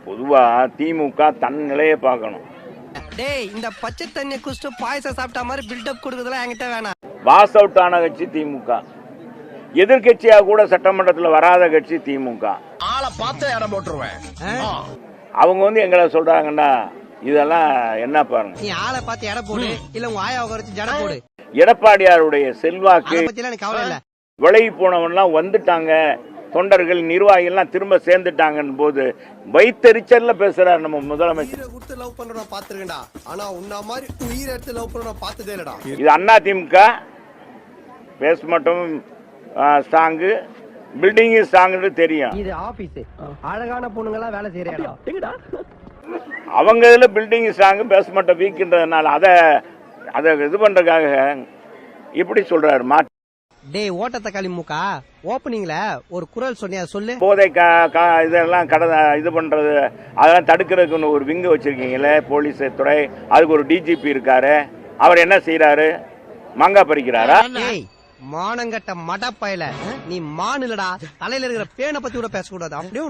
பொதுவா திமுக தன் நிலையை பார்க்கணும். டேய் இந்த பச்சை தண்ணி குடிச்சிட்டு பாயசம் சாப்பிட்ட மாதிரி பில்டப் கொடுக்குறதுலாம் என்கிட்ட வேணாம். பாஸ் அவுட் ஆன கட்சி திமுக. எதிர்கட்சியா கூட சட்டமன்றத்தில் வராத கட்சி திமுக. ஆளை பார்த்து இடம் போட்டுருவேன். அவங்க எங்களை சொல்றாங்கன்னா இதெல்லாம் என்ன பாருங்க. நீ ஆளை பார்த்து எடை போடு, இல்ல உங்க ஆயா உட்கார ஜட போடு. எடப்பாடியாருடைய செல்வாக்கு எனக்கு கவலை இல்ல. விலகி போனவன்லாம் வந்துட்டாங்க, தொண்டர்கள் நிர்வாகிகள்லாம் திரும்ப சேர்ந்துட்டாங்கன்னு போது வைத்தறிச்சல்ல பேசுறாரு நம்ம முதலமைச்சர். உயிரை கொடுத்து லவ் பண்றவன பாத்துருக்கேன்டா, ஆனா உன்ன மாதிரி உயிரை எடுத்து லவ் பண்றவன பார்த்ததே இல்லடா. இது அண்ணா திமுக பேச மட்டும் ஸ்ட்ராங்கு, பில்டிங் ஸ்ட்ராங்கு தெரியும். இது ஆபீஸ், அழகான பொண்ணுங்களா வேலை செய்யற இடம். அவங்க இதுல பில்டிங் ஸ்ட்ராங்கு பேச வீக்குன்றதுனால அதை இது பண்றதுக்காக இப்படி சொல்றாரு. மாற்றி டேய் ஓட்ட தக்காளி மூக்கா, ஓப்பனிங்ல ஒரு குரல் சொன்னியா சொல்லு. போதை இதெல்லாம் இது பண்றது அதெல்லாம் தடுக்கிறதுக்குன்னு ஒரு விங்கு வச்சிருக்கீங்களே போலீஸ் துறை, அதுக்கு ஒரு டிஜிபி இருக்காரு. அவர் என்ன செய்யறாரு? மாங்கா பறிக்கிறாரா? டேய் மானங்கட்ட மடப்பயல, நீ மானுலடா, தலையில இருக்கிற பேனை பத்தி கூட பேசக்கூடாது. அப்படியே